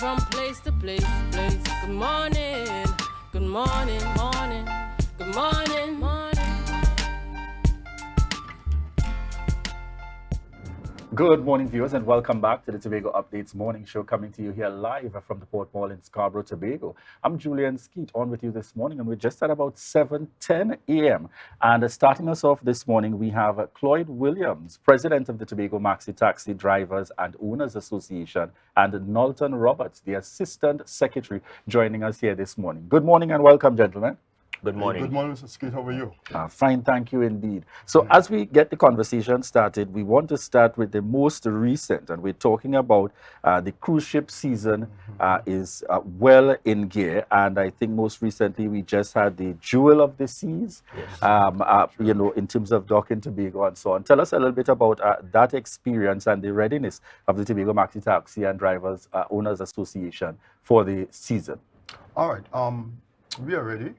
from place to place. Good morning, good morning, morning, good morning, morning. Good morning, viewers, and welcome back to the Tobago Updates morning show, coming to you here live from the Port Mall in Scarborough, Tobago. I'm Julien Skeete, on with you this morning, and we're just at about 7:10 a.m. And starting us off this morning, we have Cloyd Williams, President of the Tobago Maxi Taxi Drivers and Owners Association, and Nolton Roberts, the Assistant Secretary, joining us here this morning. Good morning and welcome, gentlemen. Good morning. Good morning, Mr. Skeete. How are you? Fine, thank you indeed. So as we get the conversation started, we want to start with the most recent, and we're talking about the cruise ship season is well in gear, and I think most recently we just had the Jewel of the Seas, in terms of docking Tobago and so on. Tell us a little bit about that experience and the readiness of the Tobago Maxi Taxi and Drivers Owners Association for the season. All right. We are ready.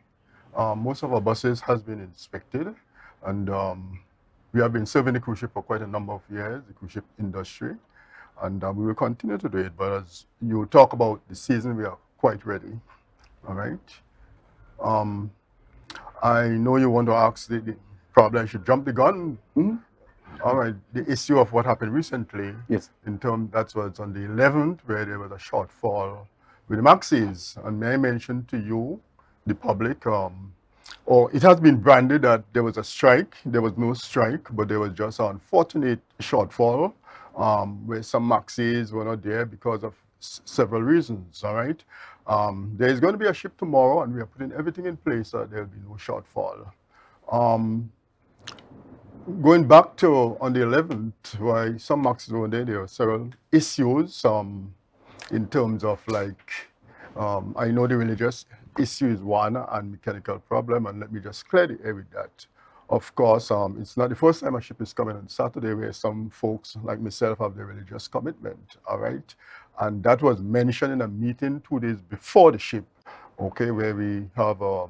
Most of our buses has been inspected, and we have been serving the cruise ship for quite a number of years, the cruise ship industry, and we will continue to do it. But as you talk about the season, we are quite ready. All right. I know you want to ask probably I should jump the gun. All right. The issue of what happened recently. Yes. That was on the 11th, where there was a shortfall with the Maxis, and may I mention to you, the public, or it has been branded that there was a strike. There was no strike, but there was just an unfortunate shortfall where some Maxis were not there because of several reasons. All right. There is going to be a ship tomorrow, and we are putting everything in place so that there will be no shortfall. Going back to on the 11th, why some Maxis were there were several issues in terms of I know the religious issue is one and mechanical problem, and let me just clear the air with that. Of course, it's not the first time a ship is coming on Saturday where some folks like myself have the religious commitment, all right? And that was mentioned in a meeting 2 days before the ship, okay, where we have, or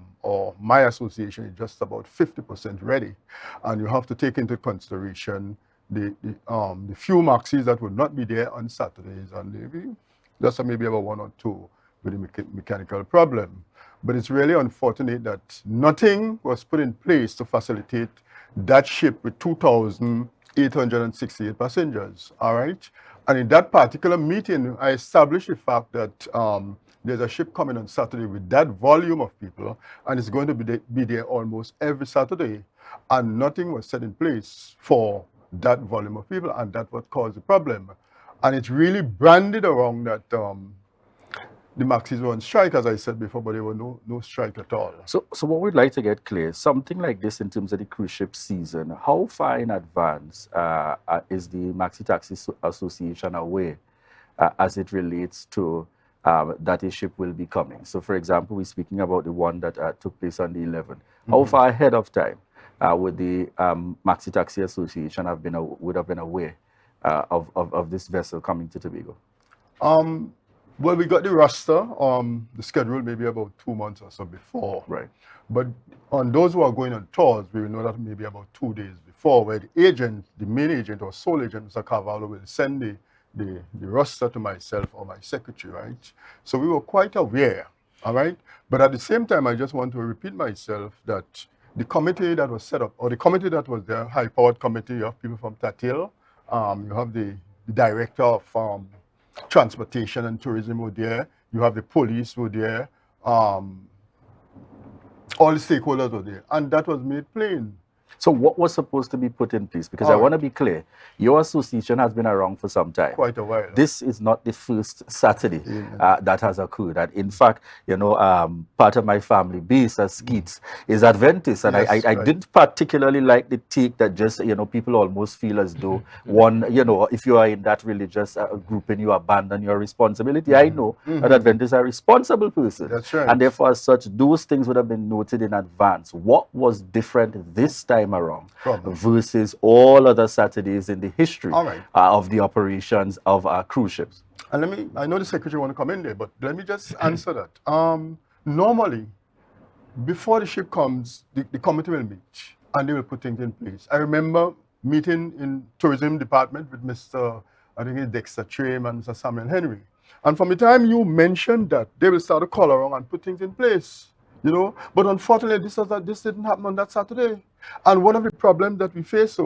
my association is just about 50% ready. And you have to take into consideration the few Maxis that would not be there on Saturdays, and maybe about one or two with a mechanical problem. But it's really unfortunate that nothing was put in place to facilitate that ship with 2,868 passengers, all right? And in that particular meeting, I established the fact that there's a ship coming on Saturday with that volume of people, and it's going to be there almost every Saturday. And nothing was set in place for that volume of people, and that's what caused the problem. And it's really branded around that the Maxis were on strike, as I said before, but there were no strike at all. So what we'd like to get clear, something like this in terms of the cruise ship season, how far in advance is the Maxi Taxi Association aware as it relates to that a ship will be coming? So for example, we're speaking about the one that took place on the 11th. How far ahead of time would the Maxi Taxi Association would have been aware of this vessel coming to Tobago? Well, we got the roster, the schedule maybe about 2 months or so before. Right. But on those who are going on tours, we will know that maybe about 2 days before, where the agent, the main agent or sole agent, Mr. Carvalho, will send the roster to myself or my secretary, right? So we were quite aware, all right? But at the same time, I just want to repeat myself that the committee that was set up, or the committee that was there, high-powered committee, you have people from Tatil, you have the director of transportation and tourism were there. You have the police were there. All the stakeholders were there, and that was made plain. So what was supposed to be put in place? Because I want to be clear, your association has been around for some time. Quite a while. This is not the first Saturday that has occurred. And in fact, part of my family base as Skeets is Adventist. And yes, I didn't particularly like the take that just, people almost feel as though if you are in that religious group and you abandon your responsibility. I know that Adventists are a responsible person. That's right. And therefore, as such, those things would have been noted in advance. What was different this time around versus all other Saturdays in the history of the operations of cruise ships? And I know the secretary want to come in there, but let me just answer that. Normally, before the ship comes, the committee will meet and they will put things in place. I remember meeting in tourism department with Mr. I think it's Dexter Tram and Mr. Samuel Henry. And from the time you mention that, they will start to call around and put things in place, you know. But unfortunately, this didn't happen on that Saturday. And one of the problems that we face,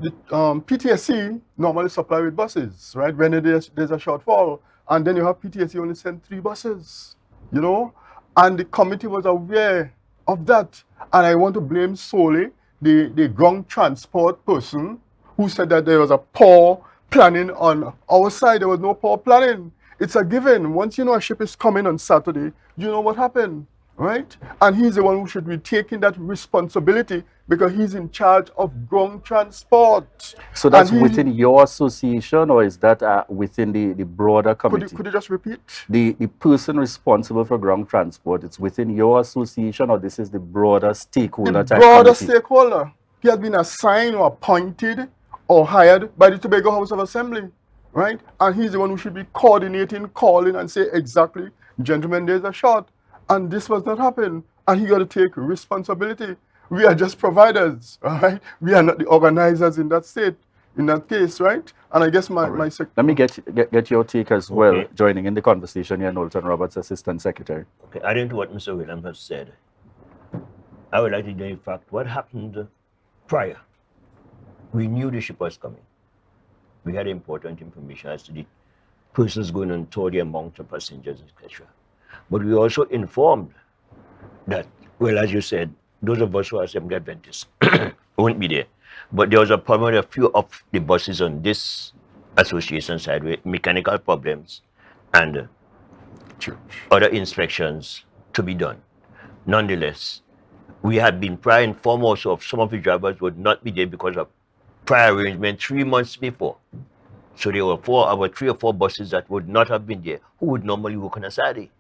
PTSC normally supply with buses, right? When there's a shortfall, and then you have PTSC only send 3 buses, you know. And the committee was aware of that. And I want to blame solely the ground transport person who said that there was a poor planning on our side. There was no poor planning. It's a given. Once you know a ship is coming on Saturday, you know what happened, right? And he's the one who should be taking that responsibility because he's in charge of ground transport. So that's within your association, or is that within the broader committee? Could you just repeat? The person responsible for ground transport, it's within your association, or this is the broader stakeholder type broader committee? Stakeholder. He has been assigned or appointed or hired by the Tobago House of Assembly, right? And he's the one who should be coordinating, calling, and say, exactly, gentlemen, there's a shot. And this was not happen. And he got to take responsibility. We are just providers, right? We are not the organizers in that state, in that case, right? And I guess my Let me get your take as well, joining in the conversation here, Nolton Roberts, Assistant Secretary. Okay, adding to what Mr. Williams has said, I would like to know, in fact, what happened prior. We knew the ship was coming. We had important information as to the persons going on tour, the amount of passengers, etc. But we also informed that, well, as you said, those of us who are Assembly Adventists won't be there. But there was a problem with a few of the buses on this association side with mechanical problems and other inspections to be done. Nonetheless, we had been prior informed also of some of the drivers would not be there because of prior arrangement 3 months before. So there were 3 or 4 buses that would not have been there, who would normally work on a Saturday.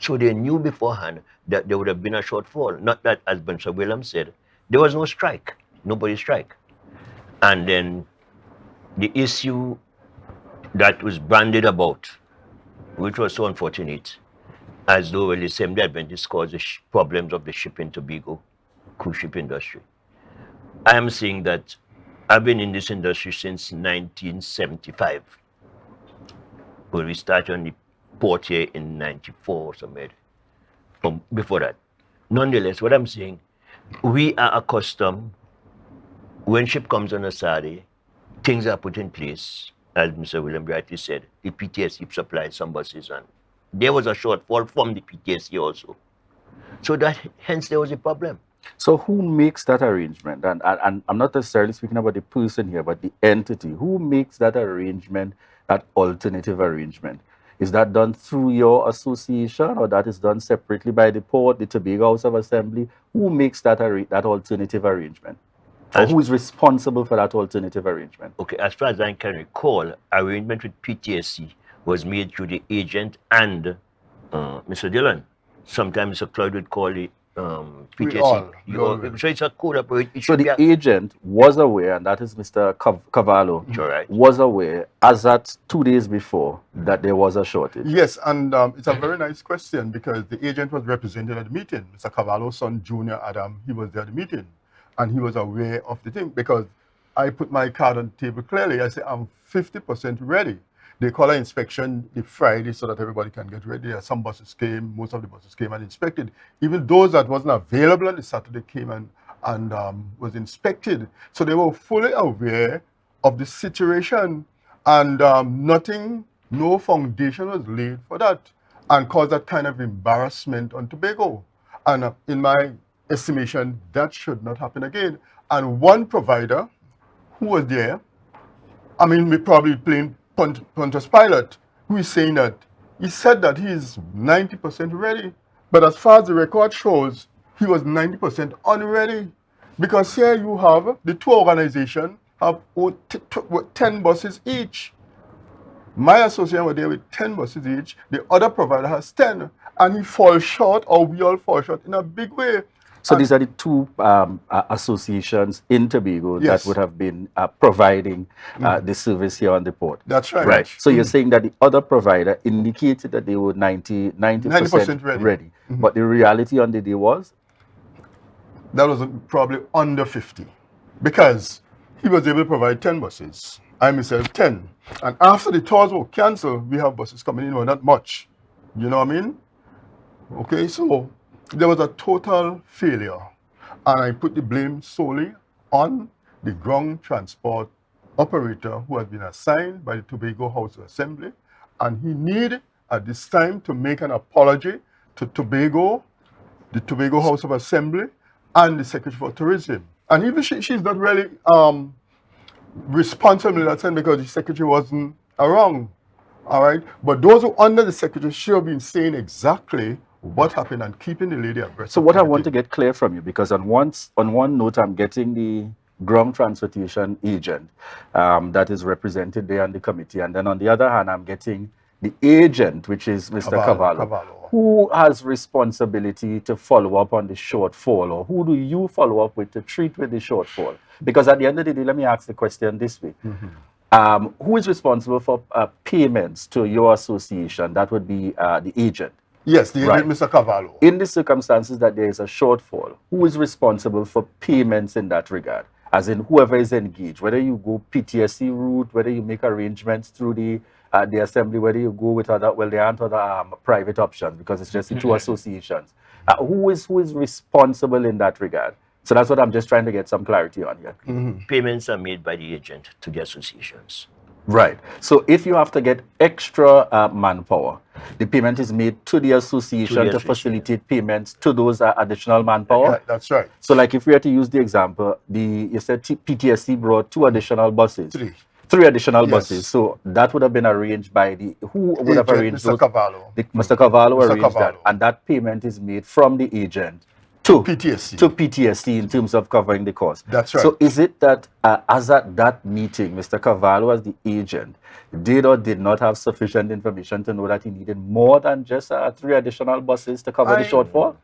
So they knew beforehand that there would have been a shortfall. Not that, as Mr. Williams said, there was no strike, nobody strike. And then the issue that was branded about, which was so unfortunate, as though the Assembly Adventists caused the problems of the shipping Tobago cruise ship industry. I am saying that I've been in this industry since 1975. When we started on the port here in 94 or somewhere, before that. Nonetheless, what I'm saying, we are accustomed, when ship comes on a Saturday, things are put in place, as Mr. William rightly said, the PTSC supplied some buses, and there was a shortfall from the PTSC also. So that, hence there was a problem. So who makes that arrangement? And I'm not necessarily speaking about the person here, but the entity. Who makes that arrangement, that alternative arrangement? Is that done through your association, or that is done separately by the port, the Tobago House of Assembly? Who makes that alternative arrangement? Or who is responsible for that alternative arrangement? Okay, as far as I can recall, arrangement with PTSC was made through the agent and Mr. Dillon. Sometimes Mr. Cloyd would call it PTSC. So it's a code operation. So the agent was aware, and that is Mr. Cavallo, right, was aware as at 2 days before that there was a shortage. Yes, and it's a very nice question because the agent was represented at the meeting. Mr. Cavallo's son, Junior Adam, he was there at the meeting, and he was aware of the thing because I put my card on the table clearly. I said, I'm 50% ready. They call an inspection the Friday so that everybody can get ready. Some buses came, most of the buses came and inspected. Even those that wasn't available on the Saturday came and was inspected. So they were fully aware of the situation, and no foundation was laid for that, and caused that kind of embarrassment on Tobago. And in my estimation, that should not happen again. And one provider who was there, I mean, we probably playing Pontius Pilate, who is saying that he said that he is 90% ready, but as far as the record shows, he was 90% unready. Because here you have the two organizations have 10 buses each. My association was there with 10 buses each. The other provider has 10, and he falls short, or we all fall short in a big way. So these are the two associations in Tobago that would have been providing the service here on the port. That's right. Right. So you're saying that the other provider indicated that they were 90% ready. But the reality on the day was? That was probably under 50. Because he was able to provide 10 buses. I myself 10. And after the tours were cancelled, we have buses coming in, well, not much. You know what I mean? Okay, so there was a total failure. And I put the blame solely on the ground transport operator who had been assigned by the Tobago House of Assembly. And he needed at this time to make an apology to Tobago, the Tobago House of Assembly, and the Secretary for Tourism. And even she's not really responsible in that sense because the Secretary wasn't around. All right. But those who under the Secretary should have been saying exactly what happened and keeping the lady abreast. So what I want to get clear from you, because on one note, I'm getting the ground transportation agent that is represented there on the committee. And then on the other hand, I'm getting the agent, which is Mr. Cavallo. Who has responsibility to follow up on the shortfall, or who do you follow up with to treat with the shortfall? Because at the end of the day, let me ask the question this way. Who is responsible for payments to your association? That would be the agent. Yes, the agent, Mr. Cavallo. In the circumstances that there is a shortfall, who is responsible for payments in that regard? As in whoever is engaged, whether you go PTSC route, whether you make arrangements through the assembly, whether you go with other, well, there aren't other private options because it's just the two associations. Who is responsible in that regard? So that's what I'm just trying to get some clarity on here. Payments are made by the agent to the associations. Right. So if you have to get extra manpower, the payment is made to the association to facilitate payments to those additional manpower. Yeah, that's right. So like if we were to use the example, you said PTSC brought 2 additional buses. 3 additional buses. So that would have been arranged by who would have arranged Mr. Cavallo. Mr. Cavallo arranged that. And that payment is made from the agent to PTSC in terms of covering the cost. That's right. So is it that as at that meeting, Mr. Cavallo as the agent did or did not have sufficient information to know that he needed more than just 3 additional buses to cover the shortfall?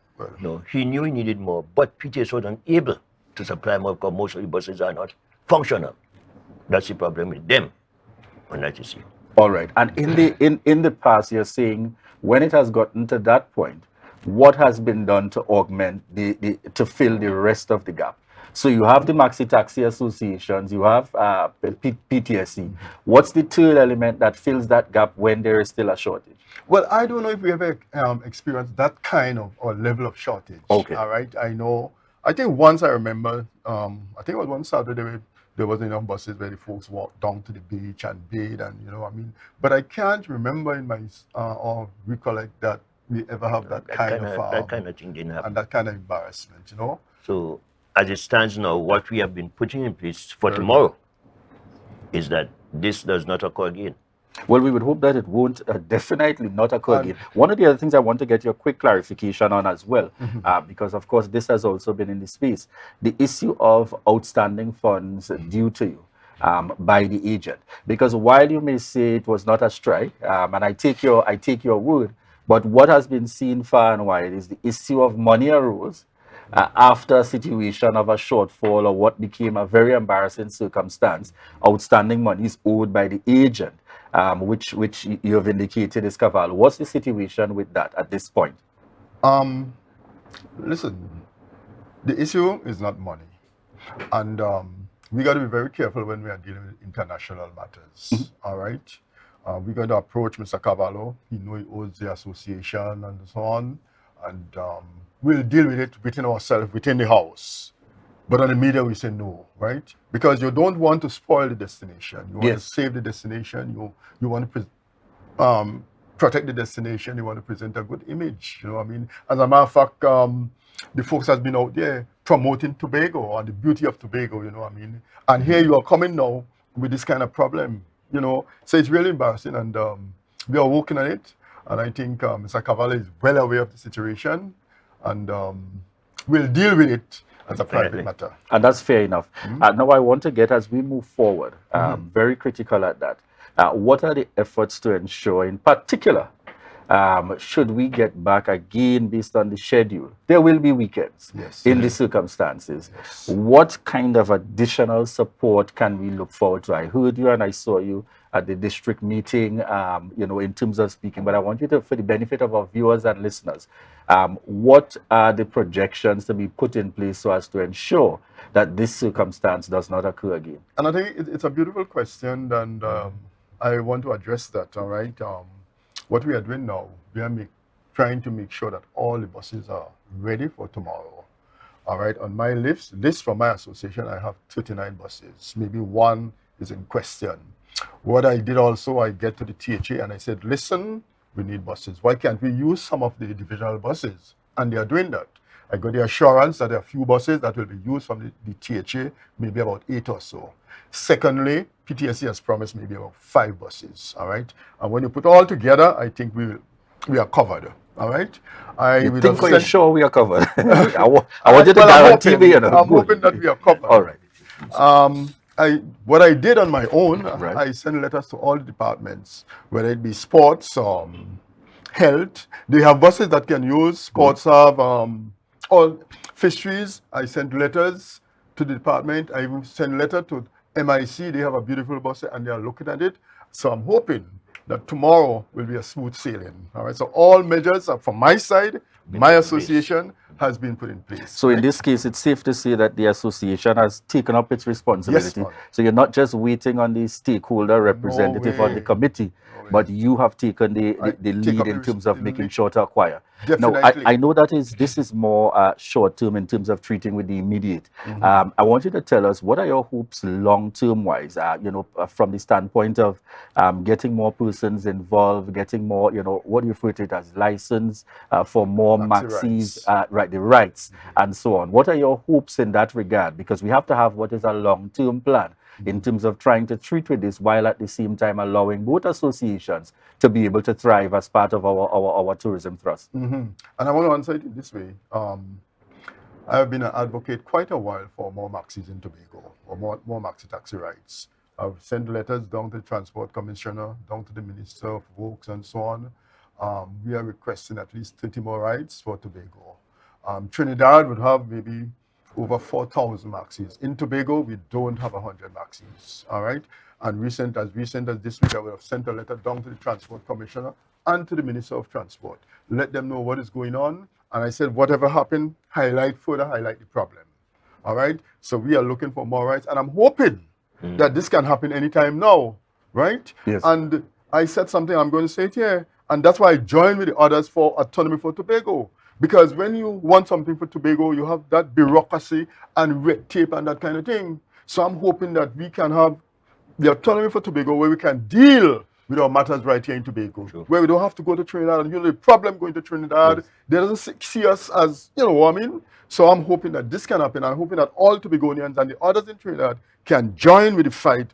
No, he knew he needed more, but PTSC was unable to supply more because most of the buses are not functional. That's the problem with them, unlike you see. All right. And in the past, you're saying when it has gotten to that point, what has been done to augment to fill the rest of the gap? So you have the maxi taxi associations, you have PTSC. What's the third element that fills that gap when there is still a shortage? Well, I don't know if we ever experienced that kind of or level of shortage. Okay. All right. I think once I remember, I think it was one Saturday there wasn't enough buses where the folks walked down to the beach and bathe, and you know what I mean. But I can't remember in my or recollect that we ever have that kind of thing didn't happen. And that kind of embarrassment, you know. So as it stands now, what we have been putting in place for tomorrow is that this does not occur again. Well, we would hope that it won't definitely not occur again. One of the other things I want to get your quick clarification on as well, because of course this has also been in the space, the issue of outstanding funds due to you by the agent. Because while you may say it was not a strike, and I take your word, but what has been seen far and wide is the issue of money arose after a situation of a shortfall or what became a very embarrassing circumstance. Outstanding money is owed by the agent, which you have indicated is Cavallo. What's the situation with that at this point? Listen, the issue is not money. And we got to be very careful when we are dealing with international matters. All right? We're going to approach Mr. Cavallo. He knows he owes the association and so on. And we'll deal with it within ourselves, within the house. But on the media, we say no, right? Because you don't want to spoil the destination. You want to save the destination. You want to protect the destination. You want to present a good image. You know what I mean? As a matter of fact, the folks has been out there promoting Tobago and the beauty of Tobago, you know what I mean? And here you are coming now with this kind of problem, you know? So it's really embarrassing, and we are working on it. And I think Mr. Cavallo is well aware of the situation, and we'll deal with it as a private matter. And that's fair enough. Now I want to get, as we move forward, very critical at that, what are the efforts to ensure, in particular, should we get back again based on the schedule? There will be weekends in the circumstances. What kind of additional support can we look forward to? I heard you and I saw you at the district meeting, in terms of speaking, but I want you to, for the benefit of our viewers and listeners, what are the projections to be put in place so as to ensure that this circumstance does not occur again? And I think it's a beautiful question, and I want to address that, all right? What we are doing now, we are trying to make sure that all the buses are ready for tomorrow. All right, on my list from my association, I have 39 buses. Maybe one is in question. What I did also, I get to the THA and I said, listen, we need buses. Why can't we use some of the divisional buses? And they are doing that. I got the assurance that there are a few buses that will be used from the THA, maybe about 8 or so. Secondly, PTSC has promised maybe about 5 buses, all right? And when you put all together, I think we are covered. All right. You think for sure we are covered? I want you to well, guarantee me. I'm hoping that we are covered. All right. What I did on my own, Right. I sent letters to all the departments, whether it be sports, health. They have buses that can use. Sports have all fisheries. I sent letters to the department. I even sent a letter to MIC. They have a beautiful bus and they are looking at it. So I'm hoping that tomorrow will be a smooth sailing. All right. So all measures are from my side, my association has been put in place. So in this case, it's safe to say that the association has taken up its responsibility. Yes, so you're not just waiting on the stakeholder representative on the committee, but you have taken the lead in terms of making sure to acquire. Definitely. Now, I know that this is more short-term in terms of treating with the immediate. I want you to tell us, what are your hopes long-term wise, from the standpoint of getting more persons involved, getting more, what do you refer to it as, license for more maxis, the rights, and so on. What are your hopes in that regard? Because we have to have what is a long-term plan in terms of trying to treat with this while at the same time allowing both associations to be able to thrive as part of our tourism thrust. And I want to answer it in this way. I have been an advocate quite a while for more maxis in Tobago, or more maxi taxi rights. I've sent letters down to the Transport Commissioner, down to the Minister of Works and so on. We are requesting at least 30 more rights for Tobago. Trinidad would have maybe over 4,000 maxis. In Tobago, we don't have 100 maxis, all right? And as recent as this week, I would have sent a letter down to the Transport Commissioner and to the Minister of Transport. Let them know what is going on. And I said, whatever happened, highlight the problem, all right? So we are looking for more rights. And I'm hoping that this can happen anytime now, right? Yes. And I said something, I'm going to say it here. And that's why I joined with the others for Autonomy for Tobago. Because when you want something for Tobago, you have that bureaucracy and red tape and that kind of thing. So I'm hoping that we can have the Autonomy for Tobago where we can deal with our matters right here in Tobago. Sure. Where we don't have to go to Trinidad. And the problem going to Trinidad, they doesn't see us as, what I mean? So I'm hoping that this can happen. I'm hoping that all Tobagonians and the others in Trinidad can join with the fight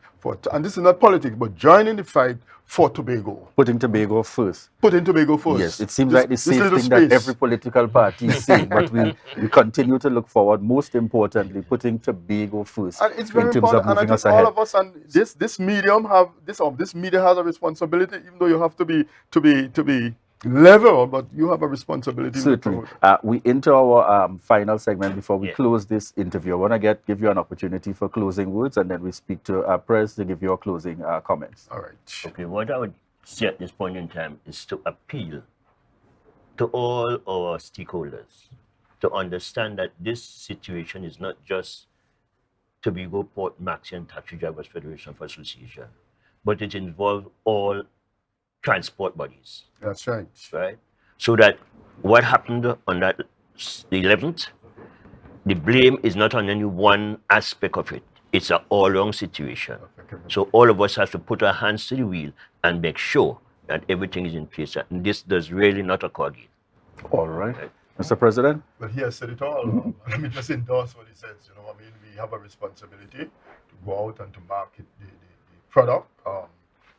and this is not politics, but join in the fight for Tobago. Putting Tobago first. Putting Tobago first. Yes, it seems like the same thing that every political party is saying, but we continue to look forward, most importantly, putting Tobago first. And it's very in terms important, of moving us ahead. All of us and this media has a responsibility, even though you have to be level, but you have a responsibility. Certainly. We enter our final segment before we close this interview. I want to give you an opportunity for closing words, and then we speak to our press to give you our closing comments. All right. Okay, what I would say at this point in time is to appeal to all our stakeholders to understand that this situation is not just Tobago Port Maxi and Taxi Drivers Federation of Association, but it involves all transport bodies. That's right. Right? So that what happened on the 11th, the blame is not on any one aspect of it. It's an all-round situation. So all of us have to put our hands to the wheel and make sure that everything is in place. And this does really not occur again. All right. Mr. President? Well, he has said it all. Let me just endorse what he says. We have a responsibility to go out and to market the product.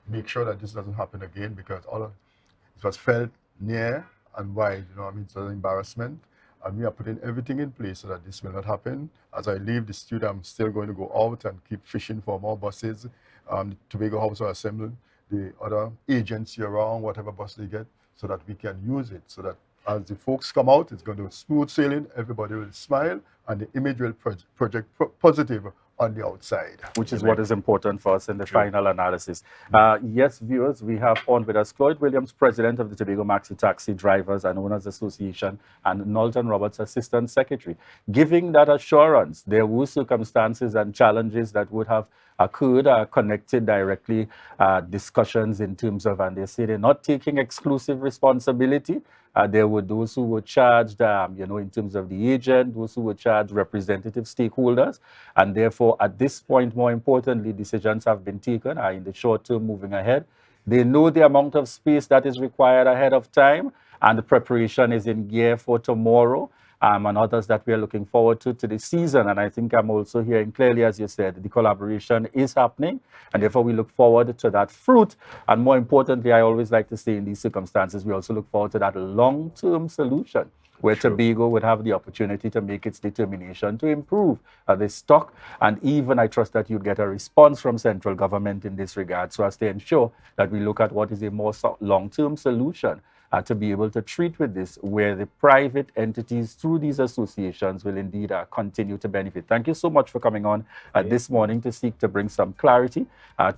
Make sure that this doesn't happen again, because it was felt near and wide, it's an embarrassment. And we are putting everything in place so that this will not happen. As I leave the studio, I'm still going to go out and keep fishing for more buses. The Tobago House will assemble the other agency around, whatever bus they get, so that we can use it. So that as the folks come out, it's going to be smooth sailing, everybody will smile, and the image will project positive on the outside. Which is what is important for us in the final analysis. Yes, viewers, we have on with us Cloyd Williams, President of the Tobago Maxi Taxi Drivers and Owners Association, and Nolton Roberts, Assistant Secretary. Giving that assurance, there were circumstances and challenges that would have occurred, connected directly, discussions in terms of, and they say they're not taking exclusive responsibility. There were those who were charged, in terms of the agent, those who were charged representative stakeholders, and therefore at this point, more importantly, decisions have been taken in the short term moving ahead. They know the amount of space that is required ahead of time, and the preparation is in gear for tomorrow. And others that we are looking forward to the season. And I think I'm also hearing clearly, as you said, the collaboration is happening, and therefore we look forward to that fruit. And more importantly, I always like to say in these circumstances, we also look forward to that long-term solution where Tobago would have the opportunity to make its determination to improve the stock. And even I trust that you'd get a response from central government in this regard, so as to ensure that we look at what is a more long-term solution to be able to treat with this, where the private entities through these associations will indeed continue to benefit. Thank you so much for coming on this morning to seek to bring some clarity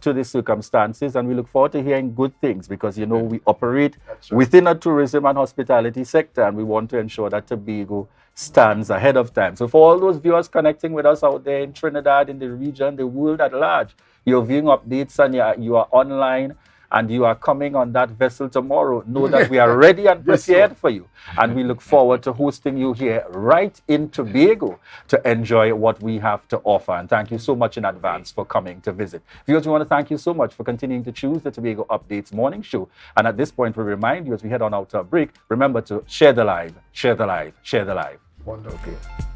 to the circumstances, and we look forward to hearing good things, because we operate within a tourism and hospitality sector, and we want to ensure that Tobago stands ahead of time. So for all those viewers connecting with us out there in Trinidad, in the region, the world at large, you're viewing updates and you are online, and you are coming on that vessel tomorrow, know that we are ready and prepared for you. And we look forward to hosting you here right in Tobago to enjoy what we have to offer. And thank you so much in advance for coming to visit. Viewers, we want to thank you so much for continuing to choose the Tobago Updates morning show. And at this point, we remind you, as we head on out to a break, remember to share the live, share the live, share the live. Wonderful. Okay.